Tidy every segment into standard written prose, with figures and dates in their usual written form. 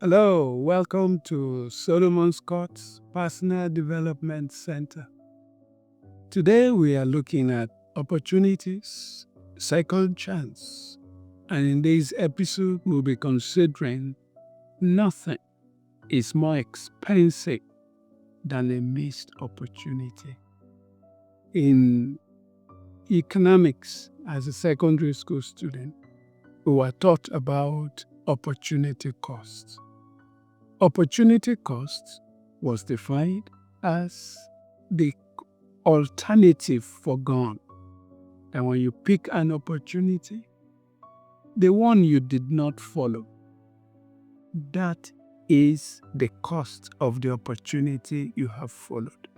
Hello, welcome to Solomon Scott's Personal Development Center. Today we are looking at opportunities, second chance, and in this episode we'll be considering nothing is more expensive than a missed opportunity. In economics, as a secondary school student, we were taught about opportunity costs. Opportunity cost was defined as the alternative forgone. And when you pick an opportunity, the one you did not follow, that is the cost of the opportunity you have followed.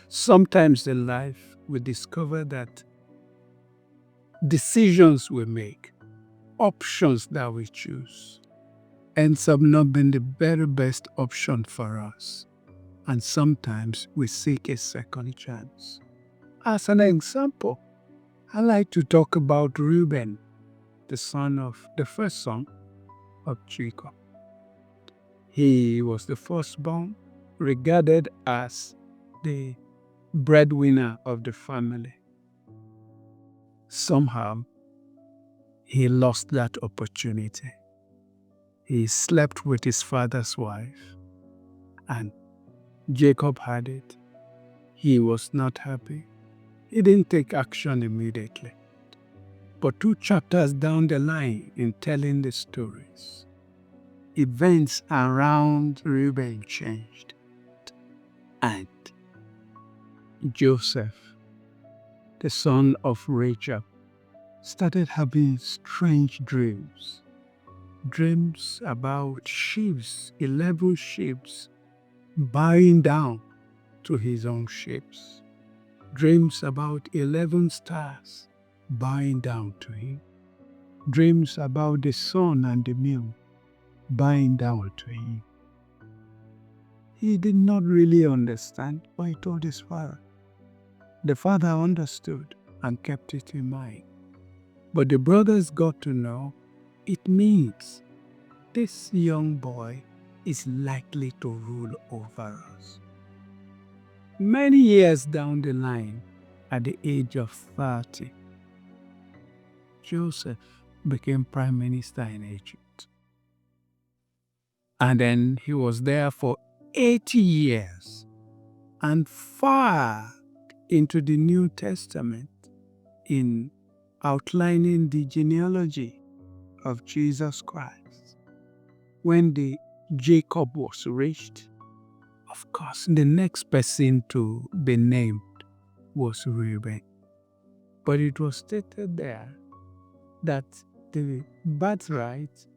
Sometimes in life, we discover that decisions we make, options that we choose, ends up not being the very best option for us. And sometimes we seek a second chance. As an example, I like to talk about Reuben, the first son of Jacob. He was the firstborn, regarded as the breadwinner of the family. Somehow, he lost that opportunity. He slept with his father's wife, and Jacob had it. He was not happy. He didn't take action immediately. But 2 chapters down the line in telling the stories, events around Reuben changed. And Joseph, the son of Rachel, started having strange dreams. Dreams about ships, 11 ships, bowing down to his own ships. Dreams about 11 stars bowing down to him. Dreams about the sun and the moon bowing down to him. He did not really understand, but he told his father. The father understood and kept it in mind. But the brothers got to know it means this young boy is likely to rule over us. Many years down the line, at the age of 30, Joseph became prime minister in Egypt. And then he was there for 80 years. And far into the New Testament, in outlining the genealogy of Jesus Christ, when Jacob was reached, of course, the next person to be named was Reuben. But it was stated there that the birthright,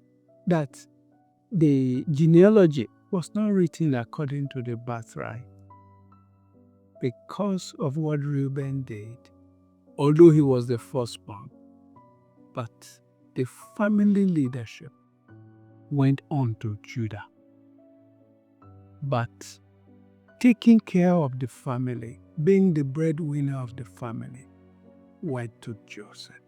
that the genealogy was not written according to the birthright. Because of what Reuben did, although he was the firstborn, but the family leadership went on to Judah. But taking care of the family, being the breadwinner of the family, went to Joseph.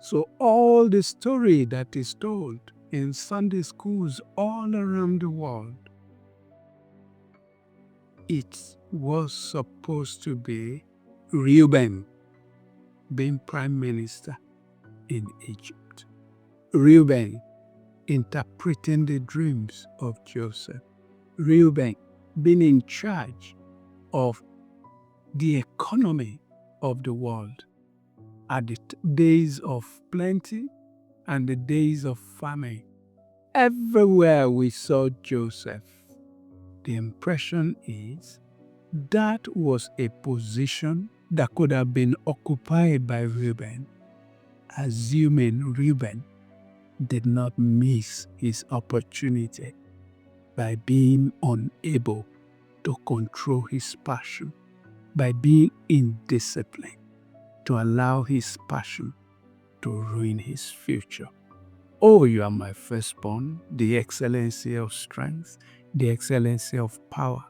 So all the story that is told in Sunday schools all around the world, it was supposed to be Reuben being prime minister in Egypt. Reuben interpreting the dreams of Joseph. Reuben being in charge of the economy of the world at the days of plenty and the days of famine. Everywhere we saw Joseph, the impression is that was a position that could have been occupied by Reuben, assuming Reuben did not miss his opportunity by being unable to control his passion, by being indisciplined to allow his passion to ruin his future. Oh, you are my firstborn, the excellency of strength, the excellency of power,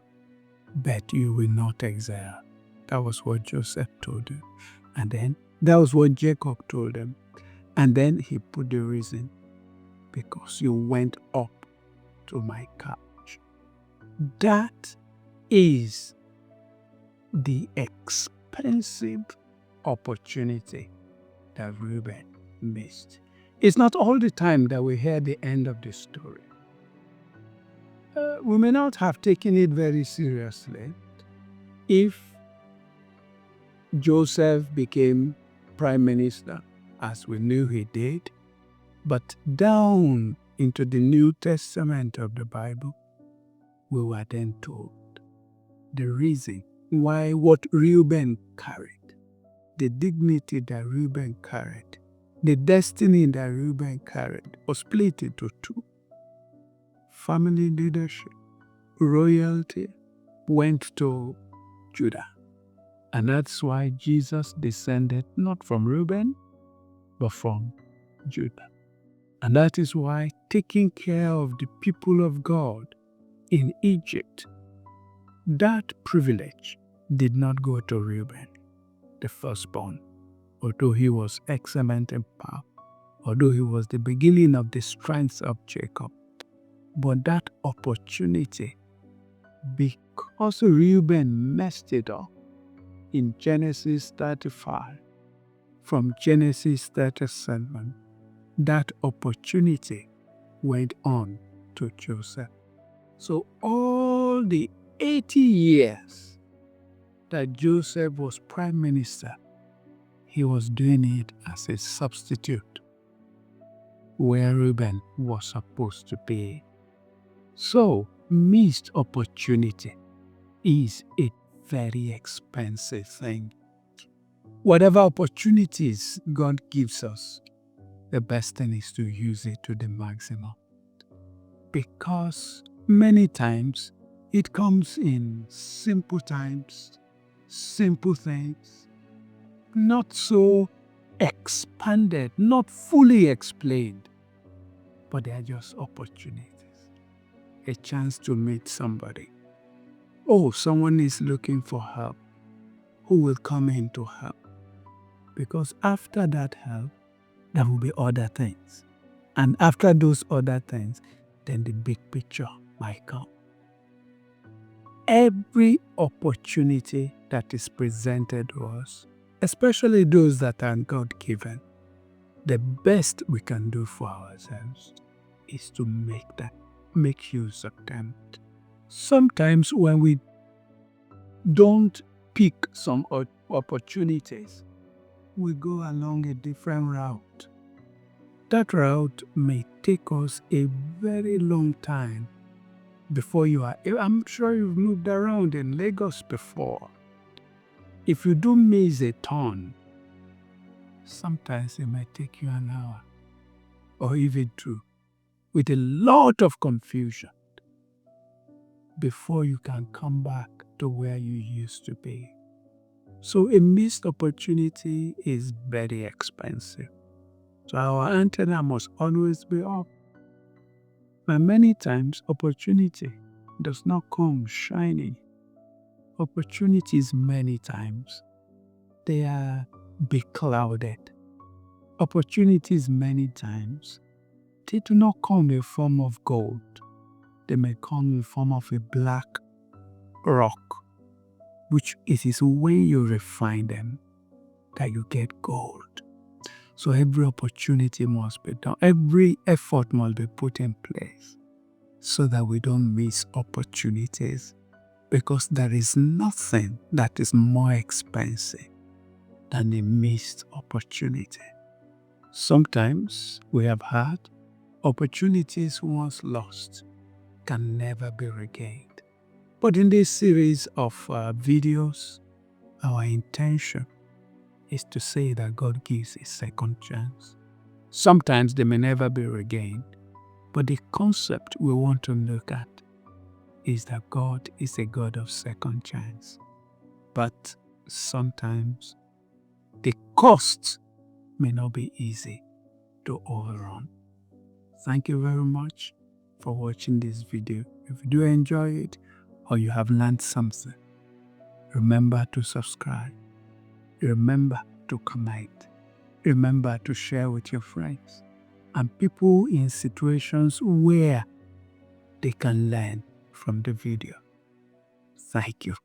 but you will not excel. That was what Joseph told him. And then that was what Jacob told him. And then he put the reason, because you went up to my couch. That is the expensive opportunity that Reuben missed. It's not all the time that we hear the end of the story. We may not have taken it very seriously if Joseph became prime minister, as we knew he did. But down into the New Testament of the Bible, we were then told the reason why what Reuben carried, the dignity that Reuben carried, the destiny that Reuben carried was split into two. Family leadership, royalty went to Judah. And that's why Jesus descended not from Reuben, but from Judah. And that is why taking care of the people of God in Egypt, that privilege did not go to Reuben, the firstborn, although he was excellent in power, although he was the beginning of the strength of Jacob. But that opportunity, because Reuben messed it up in Genesis 35, from Genesis 37, that opportunity went on to Joseph. So all the 80 years that Joseph was prime minister, he was doing it as a substitute where Reuben was supposed to be. So missed opportunity is a very expensive thing. Whatever opportunities God gives us, the best thing is to use it to the maximum. Because many times it comes in simple times, simple things, not so expanded, not fully explained, but they are just opportunities. A chance to meet somebody. Oh, someone is looking for help. Who will come in to help? Because after that help, there will be other things. And after those other things, then the big picture might come. Every opportunity that is presented to us, especially those that are God-given, the best we can do for ourselves is to make use of them. Sometimes when we don't pick some opportunities, we go along a different route. That route may take us a very long time before you are. I'm sure you've moved around in Lagos before. If you do miss a turn, sometimes it might take you an hour or even two, with a lot of confusion before you can come back to where you used to be. So a missed opportunity is very expensive. So our antenna must always be up. And many times opportunity does not come shiny. Opportunities many times, they are beclouded. Opportunities many times, they do not come in form of gold. They may come in form of a black rock, which it is when you refine them that you get gold. So every opportunity must be done. Every effort must be put in place so that we don't miss opportunities, because there is nothing that is more expensive than a missed opportunity. Sometimes we have had opportunities once lost can never be regained. But in this series of videos, our intention is to say that God gives a second chance. Sometimes they may never be regained, but the concept we want to look at is that God is a God of second chance. But sometimes the cost may not be easy to overrun. Thank you very much for watching this video. If you do enjoy it or you have learned something, remember to subscribe. Remember to comment. Remember to share with your friends and people in situations where they can learn from the video. Thank you.